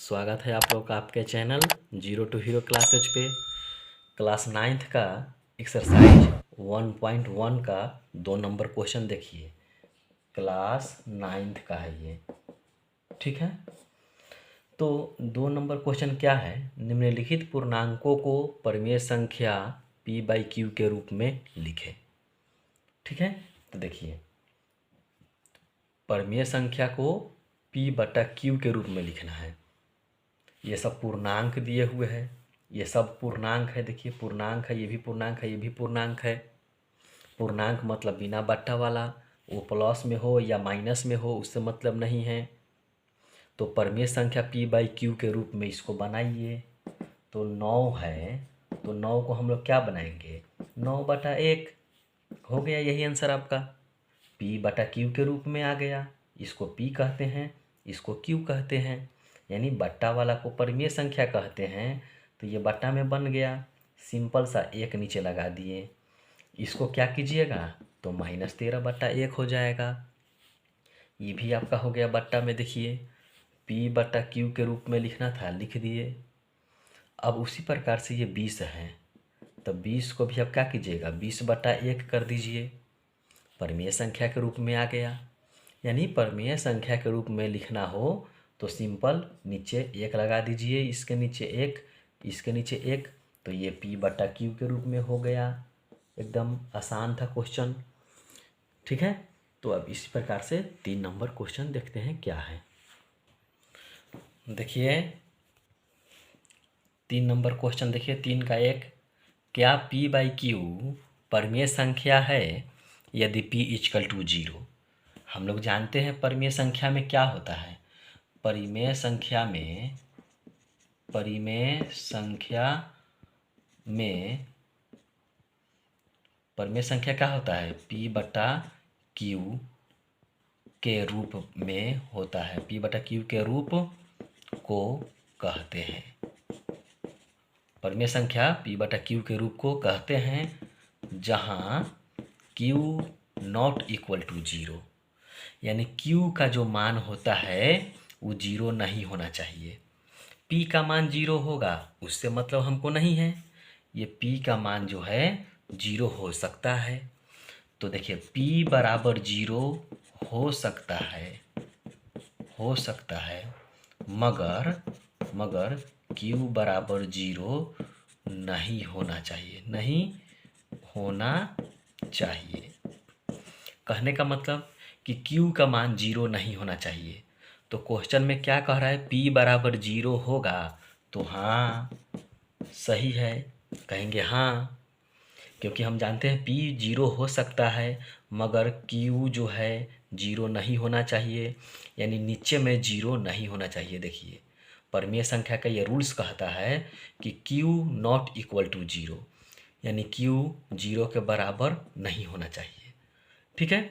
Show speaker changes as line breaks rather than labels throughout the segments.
स्वागत है आप लोग का आपके channel zero to hero classes पे। क्लास नाइन्थ का एक्सरसाइज 1.1 का 2 नंबर क्वेश्चन देखिए। क्लास नाइन्थ का है ये, ठीक है। तो 2 नंबर क्वेश्चन क्या है, निम्नलिखित पूर्णांकों को परिमेय संख्या p/q के रूप में लिखें। ठीक है, तो देखिए परिमेय संख्या को p/q के रूप में लिखना है। ये सब पूर्णांक दिए हुए हैं, ये सब पूर्णांक है। देखिए पूर्णांक है, ये भी पूर्णांक है, ये भी पूर्णांक है। पूर्णांक मतलब बिना बट्टा वाला, वो प्लस में हो या माइनस में हो उससे मतलब नहीं है। तो परिमेय संख्या p/q के रूप में इसको बनाइए। तो 9 है, तो 9 को हम लोग क्या बनाएंगे, 9/1 हो गया। यही आंसर आपका p/q के रूप में आ गया। इसको p कहते हैं, इसको q कहते हैं, यानी बट्टा वाला को परिमेय संख्या कहते हैं। तो ये बट्टा में बन गया, सिंपल सा एक नीचे लगा दिए। इसको क्या कीजिएगा, तो -13/1 हो जाएगा। ये भी आपका हो गया बट्टा में। देखिए p/q के रूप में लिखना था, लिख दिए। अब उसी प्रकार से ये 20 है, तो 20 को भी अब क्या कीजिएगा, 20/1 कर दीजिए। परिमेय संख्या के रूप में आ गया। यानी परिमेय संख्या के रूप में लिखना हो तो सिंपल नीचे 1 लगा दीजिए, इसके नीचे 1, इसके नीचे 1, तो ये p/q के रूप में हो गया। एकदम आसान था क्वेश्चन, ठीक है। तो अब इसी प्रकार से 3 नंबर क्वेश्चन देखते हैं क्या है। देखिए 3 नंबर क्वेश्चन देखिए, 3 का 1, क्या p/q परिमेय संख्या है यदि p=0। हम लोग जानते हैं परिमेय संख्या में क्या होता है। परिमेय संख्या में परिमेय संख्या क्या होता है, p/q के रूप में होता है। p/q के रूप को कहते हैं, परिमेय संख्या p/q के रूप को कहते हैं, जहाँ q ≠ 0, यानी q का जो मान होता है वो 0 नहीं होना चाहिए। p का मान 0 होगा उससे मतलब हमको नहीं है। ये p का मान जो है 0 हो सकता है। तो देखिए p बराबर 0 हो सकता है, मगर q बराबर 0 नहीं होना चाहिए। कहने का मतलब कि q का मान 0 नहीं होना चाहिए। तो क्वेश्चन में क्या कह रहा है, p बराबर 0 होगा, तो हाँ सही है, कहेंगे हाँ, क्योंकि हम जानते हैं p 0 हो सकता है मगर q जो है 0 नहीं होना चाहिए, यानी नीचे में 0 नहीं होना चाहिए। देखिए परिमेय संख्या का ये रूल्स कहता है कि q ≠ 0, यानी q 0 के बराबर नहीं होना चाहिए, ठीक है।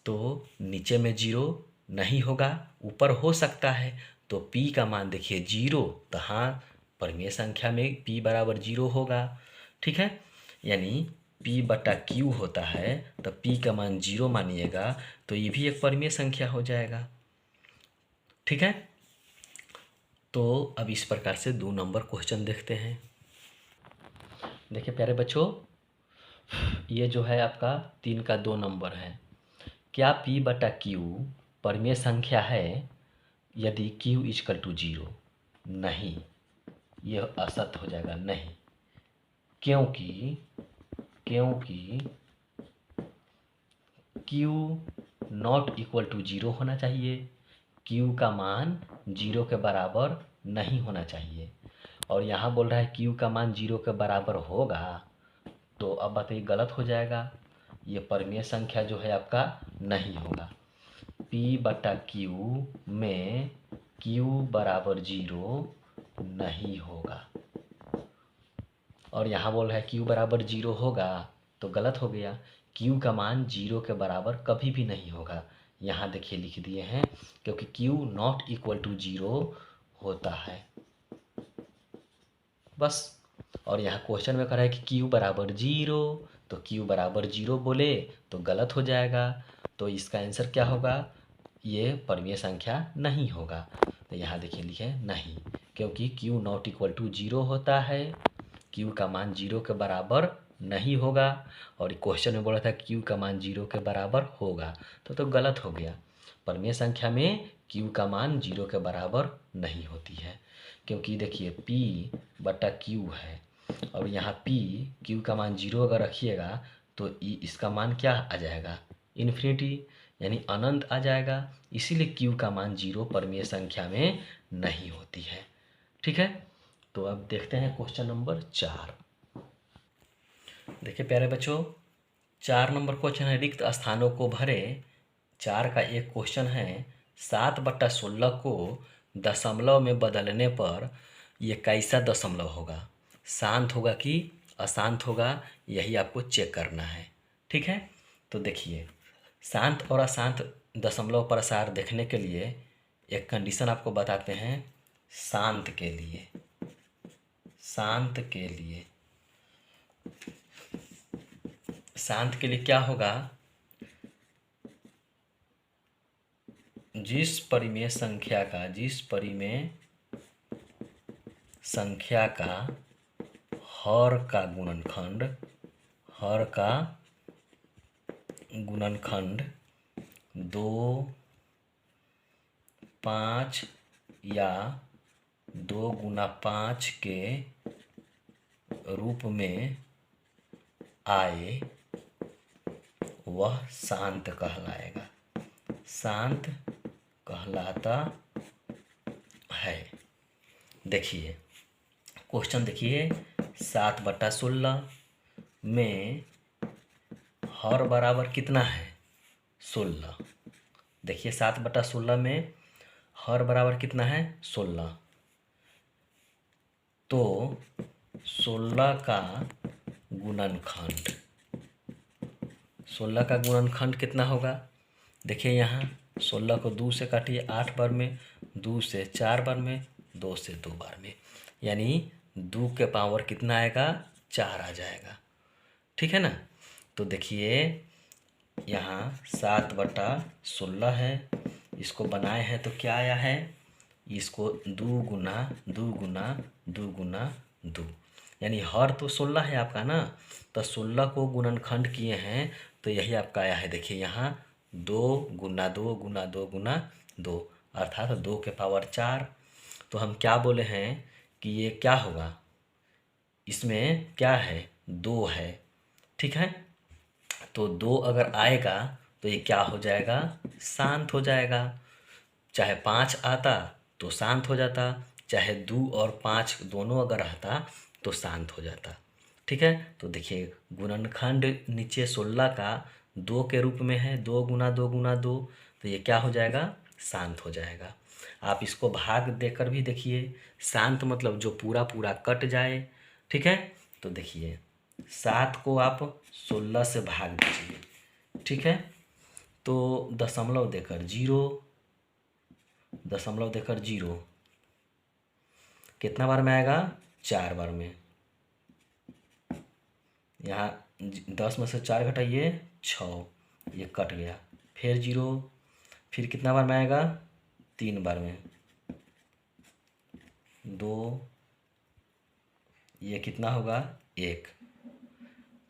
तो नीचे में 0 नहीं होगा, ऊपर हो सकता है। तो p का मान देखिए 0, तो हाँ परिमेय संख्या में p बराबर 0 होगा, ठीक है। यानी p/q होता है तो p का मान 0 मानिएगा, तो ये भी एक परिमेय संख्या हो जाएगा, ठीक है। तो अब इस प्रकार से 2 नंबर क्वेश्चन देखते हैं। देखिए प्यारे बच्चों, ये जो है आपका 3 का 2 नंबर है। क्या p/q परिमेय संख्या है यदि q = 0। नहीं, यह असत्य हो जाएगा, नहीं, क्योंकि q ≠ 0 होना चाहिए। q का मान 0 के बराबर नहीं होना चाहिए, और यहाँ बोल रहा है q का मान 0 के बराबर होगा, तो अब बताइए गलत हो जाएगा। ये परिमेय संख्या जो है आपका नहीं होगा। p/q में q बराबर 0 नहीं होगा, और यहाँ बोल रहा है q बराबर 0 होगा, तो गलत हो गया। q का मान 0 के बराबर कभी भी नहीं होगा। यहाँ देखिए लिख दिए हैं, क्योंकि q ≠ 0 होता है, बस। और यहाँ क्वेश्चन में कह रहा है कि q बराबर 0, तो q बराबर 0 बोले तो गलत हो जाएगा। तो इसका आंसर क्या होगा, ये परिमेय संख्या नहीं होगा। तो यहाँ देखिए लिखे नहीं, क्योंकि q नॉट इक्वल टू 0 होता है, q का मान 0 के बराबर नहीं होगा। और क्वेश्चन में बोला था q का मान 0 के बराबर होगा, तो गलत हो गया। परिमेय संख्या में q का मान 0 के बराबर नहीं होती है, क्योंकि देखिए p बटा q है, और यहाँ p q का मान 0 अगर रखिएगा तो इसका मान क्या आ जाएगा, इन्फिनिटी, यानी अनंत आ जाएगा। इसीलिए q का मान 0 परिमेय संख्या में नहीं होती है। ठीक है, तो अब देखते हैं क्वेश्चन नंबर 4। देखिए प्यारे बच्चों, 4 नंबर क्वेश्चन है, रिक्त स्थानों को भरे। 4 का एक क्वेश्चन है, 7/16 को दशमलव में बदलने पर ये कैसा दशमलव होगा, शांत होगा कि अशांत होगा, यही आपको चेक करना है। ठीक है, तो देखिए शांत और अशांत दशमलव प्रसार देखने के लिए एक कंडीशन आपको बताते हैं। शांत के लिए, शांत के लिए, शांत के लिए क्या होगा, जिस परिमेय संख्या का, जिस परिमेय संख्या का हर का गुणनखंड, हर का गुणनखंड 2, 5 या 2 गुना 5 के रूप में आए वह शांत कहलाएगा, शांत कहलाता है। देखिए क्वेश्चन देखिए, 7/16 में हर बराबर कितना है, 16। देखिए 7/16 में हर बराबर कितना है, 16। तो 16 का गुणनखंड, 16 का गुणनखंड कितना होगा। देखिए यहाँ 16 को 2 से काटिए 8 बार में, 2 से 4 बार में, 2 से 2 बार में, यानी 2 के पावर कितना आएगा, 4 आ जाएगा। ठीक है ना। तो देखिए यहाँ 7/16 है, इसको बनाए हैं तो क्या आया है, इसको 2 गुना 2 गुना 2 गुना 2, यानी हर तो 16 है आपका ना, तो 16 को गुणनखंड किए हैं तो यही आपका आया है। देखिए यहाँ 2 गुना 2 गुना 2 गुना 2, अर्थात 2 के पावर 4। तो हम क्या बोले हैं कि ये क्या होगा, इसमें क्या है, 2 है। ठीक है, तो 2 अगर आएगा तो ये क्या हो जाएगा, शांत हो जाएगा। चाहे 5 आता तो शांत हो जाता, चाहे 2 और 5 दोनों अगर रहता तो शांत हो जाता। ठीक है, तो देखिए गुणनखंड नीचे 16 का 2 के रूप में है, 2 गुना 2 गुना 2, तो ये क्या हो जाएगा, शांत हो जाएगा। आप इसको भाग देकर भी देखिए, शांत मतलब जो पूरा पूरा कट जाए। ठीक है, तो देखिए 7 को आप 16 से भाग दीजिए। ठीक है, तो दशमलव देकर 0, दशमलव देकर 0 कितना बार में आएगा, 4 बार में। यहाँ 10 में से 4 घटाइए 6, ये कट गया, फिर 0, फिर कितना बार में आएगा, 3 बार में, 2, ये कितना होगा, 1।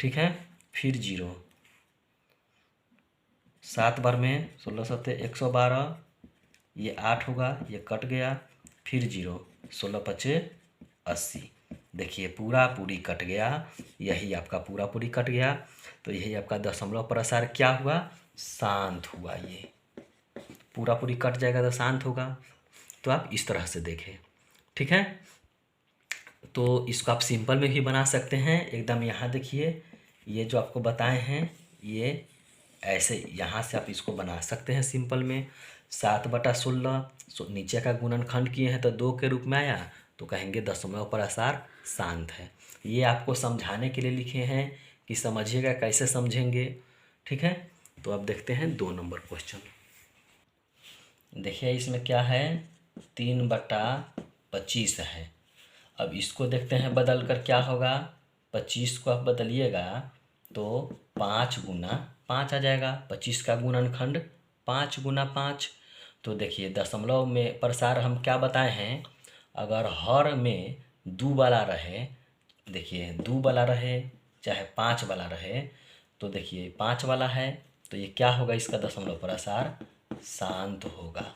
ठीक है, फिर 0, 7 बार में, 16 7 112, ये 8 होगा, ये कट गया, फिर 0, 16 5 80। देखिए पूरा पूरी कट गया, यही आपका पूरा पूरी कट गया। तो यही आपका दशमलव प्रसार क्या हुआ, शांत हुआ। ये पूरा पूरी कट जाएगा तो शांत होगा। तो आप इस तरह से देखें। ठीक है, तो इसको आप सिंपल में भी बना सकते हैं एकदम। यहाँ देखिए ये जो आपको बताए हैं, ये ऐसे यहाँ से आप इसको बना सकते हैं सिंपल में। 7/16 नीचे का गुणनखंड किए हैं तो 2 के रूप में आया, तो कहेंगे दशमलव प्रसार शांत है। ये आपको समझाने के लिए लिखे हैं कि समझिएगा, कैसे समझेंगे। ठीक है, तो अब देखते हैं 2 नंबर क्वेश्चन। देखिए इसमें क्या है, 3/25 है। अब इसको देखते हैं बदल कर क्या होगा। 25 को आप बदलिएगा तो 5 गुना 5 आ जाएगा। 25 का गुणनखंड 5 गुना 5, तो देखिए दशमलव में प्रसार हम क्या बताए हैं, अगर हर में दो वाला रहे, देखिए दो वाला रहे चाहे 5 वाला रहे, तो देखिए 5 वाला है तो ये क्या होगा, इसका दशमलव प्रसार शांत होगा।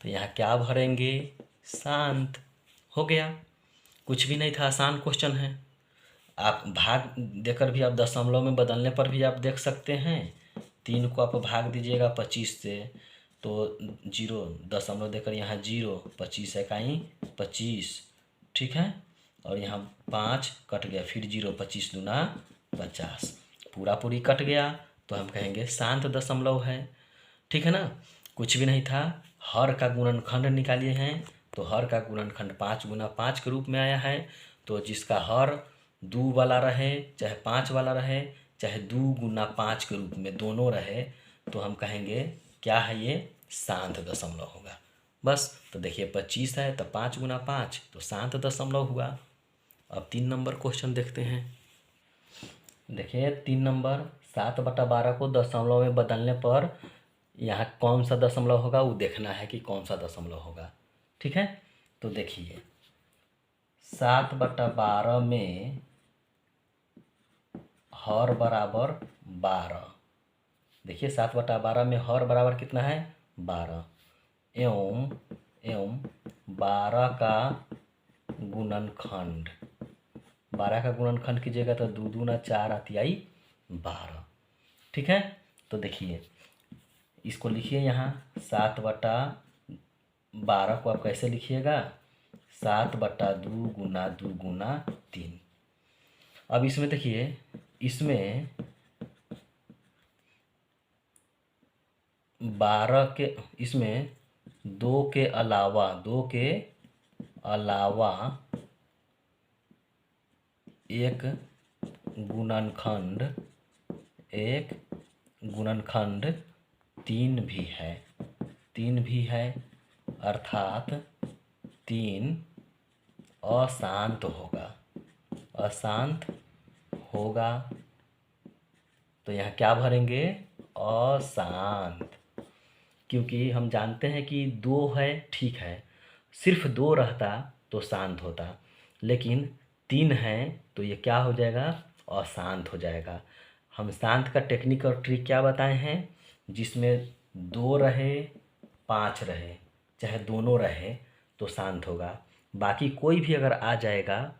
तो यहाँ क्या भरेंगे, शांत। हो गया, कुछ भी नहीं था, आसान क्वेश्चन है। आप भाग देकर भी आप दशमलव में बदलने पर भी आप देख सकते हैं। 3 को आप भाग दीजिएगा 25 से तो 0 दशमलव देकर यहाँ 0, 25 इकाई 25, ठीक है। और यहाँ 5 कट गया, फिर 0, 25 दूना 50, पूरा पूरी कट गया, तो हम कहेंगे शांत दशमलव है, ठीक है ना। कुछ भी नहीं था, हर का गुणनखंड निकालिए हैं, तो हर का गुणनखंड 5 गुना 5 के रूप में आया है। तो जिसका हर 2 वाला रहे चाहे 5 वाला रहे चाहे 2 गुना 5 के रूप में दोनों रहे, तो हम कहेंगे क्या है, ये शांत दशमलव होगा। बस, तो देखिए 25 है तो 5 गुना 5 तो शांत दशमलव हुआ। अब 3 नंबर क्वेश्चन देखते हैं। देखिए 3 नंबर, 7/12 को दशमलव में बदलने पर यहाँ कौन सा दशमलव होगा वो देखना है कि कौन सा दशमलव होगा, ठीक है। तो देखिए 7/12 में हर बराबर 12, देखिए 7/12 में हर बराबर कितना है, 12, एवं 12 का गुणनखंड, 12 का गुणनखंड कीजिएगा तो 2 दूना 4 आती आई 12, ठीक है। तो देखिए इसको लिखिए यहाँ 7/12 को आप कैसे लिखिएगा, 7/2 गुना 2 गुना 3। अब इसमें देखिए, इसमें 12 के, इसमें 2 के अलावा एक गुणनखंड 3 भी है, अर्थात 3 अशांत होगा। तो यहाँ क्या भरेंगे, अशांत, क्योंकि हम जानते हैं कि 2 है, ठीक है, सिर्फ 2 रहता तो शांत होता, लेकिन 3 है तो ये क्या हो जाएगा, अशांत हो जाएगा। हम शांत का टेक्निक और ट्रिक क्या बताए हैं, जिसमें 2 रहे 5 रहे चाहे दोनों रहे तो शांत होगा, बाकी कोई भी अगर आ जाएगा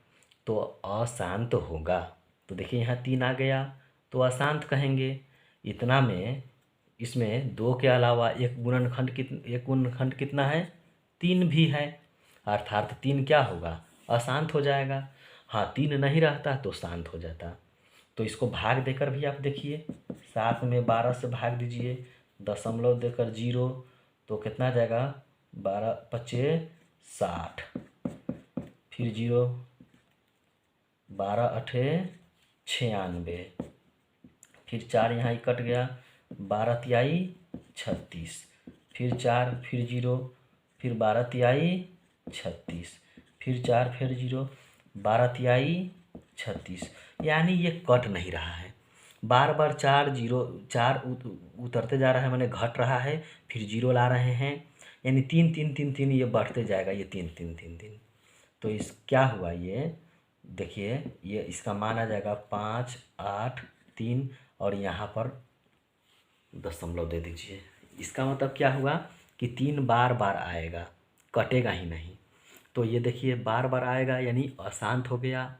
तो अशांत होगा। तो देखिए यहाँ 3 आ गया तो अशांत कहेंगे। इतना में इसमें 2 के अलावा एक गुणनखंड कितना है, 3 भी है, अर्थात 3 क्या होगा, अशांत हो जाएगा। हाँ 3 नहीं रहता तो शांत हो जाता। तो इसको भाग देकर भी आप देखिए, 7 में 12 से भाग दीजिए, दशमलव देकर 0, तो कितना आ जाएगा, 12 25 60, फिर 0, 12 8 96, फिर 4 यहाँ ही कट गया, 12 तिहाई 36, फिर 4 फिर 0, फिर 12 तिहाई 36, फिर 4 फिर 0, 12 तिहाई 36, यानी ये कट नहीं रहा है, बार बार 4 उतरते जा रहा है, मैंने घट रहा है, फिर 0 ला रहे हैं, यानी 3 3 3 3 ये बढ़ते जाएगा, ये 3 3 3 3। तो इस क्या हुआ, ये देखिए ये इसका मान आ जाएगा 5 8 3, और यहाँ पर दशमलव दे दीजिए। इसका मतलब क्या हुआ कि 3 बार बार आएगा, कटेगा ही नहीं। तो ये देखिए बार बार आएगा यानी अशांत हो गया,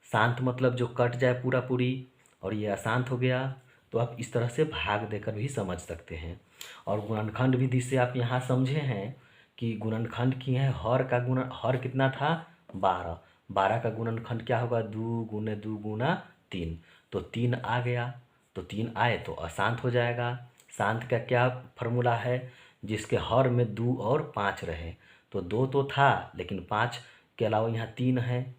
शांत मतलब जो कट जाए पूरा पूरी, और ये अशांत हो गया। तो आप इस तरह से भाग देकर भी समझ सकते हैं। और गुणनखंड विधि से आप यहाँ समझे हैं कि गुणनखंड की है, हर कितना था, 12, 12 का गुणनखंड क्या होगा, 2 गुने 2 गुना 3, तो 3 आ गया, तो 3 आए तो अशांत हो जाएगा। शांत का क्या फॉर्मूला है, जिसके हर में 2 और 5 रहे, तो 2 तो था लेकिन 5 के अलावा यहाँ 3 है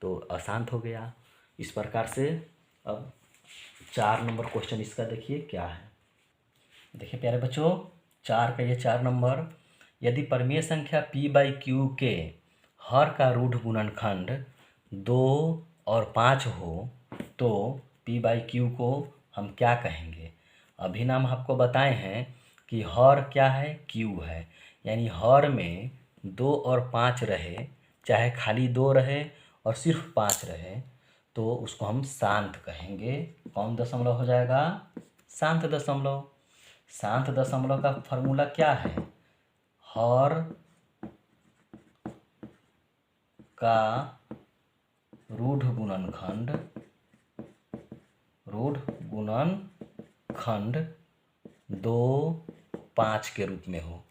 तो अशांत हो गया। इस प्रकार से अब 4 नंबर क्वेश्चन इसका देखिए क्या है। देखिए प्यारे बच्चों, 4 का ये 4 नंबर, यदि परिमेय संख्या p/q के हर का रूढ़ गुणनखंड 2 और 5 हो तो p/q को हम क्या कहेंगे। अभी ना हम आपको बताए हैं कि हर क्या है, क्यू है, यानी हर में 2 और 5 रहे, चाहे खाली 2 रहे और सिर्फ 5 रहे, तो उसको हम शांत कहेंगे। कौन दशमलव हो जाएगा, शांत दशमलव। शांत दशमलव का फॉर्मूला क्या है, हर का रूढ़ गुणनखंड 2 5 के रूप में हो,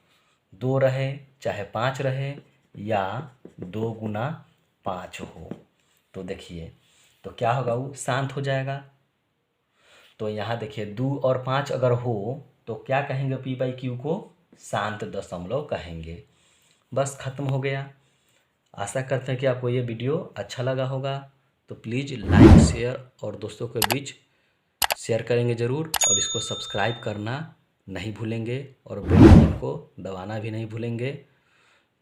2 रहे चाहे 5 रहे या 2 गुना 5 हो, तो देखिए तो क्या होगा, वो शांत हो जाएगा। तो यहाँ देखिए 2 और 5 अगर हो तो क्या कहेंगे, पी बाई क्यू को शांत दशमलव कहेंगे। बस ख़त्म हो गया। आशा करते हैं कि आपको ये वीडियो अच्छा लगा होगा, तो प्लीज़ लाइक शेयर और दोस्तों के बीच शेयर करेंगे ज़रूर, और इसको सब्सक्राइब करना नहीं भूलेंगे और बेल आइकन को दबाना भी नहीं भूलेंगे।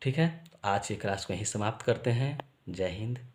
ठीक है, आज की क्लास को यहीं समाप्त करते हैं। जय हिंद।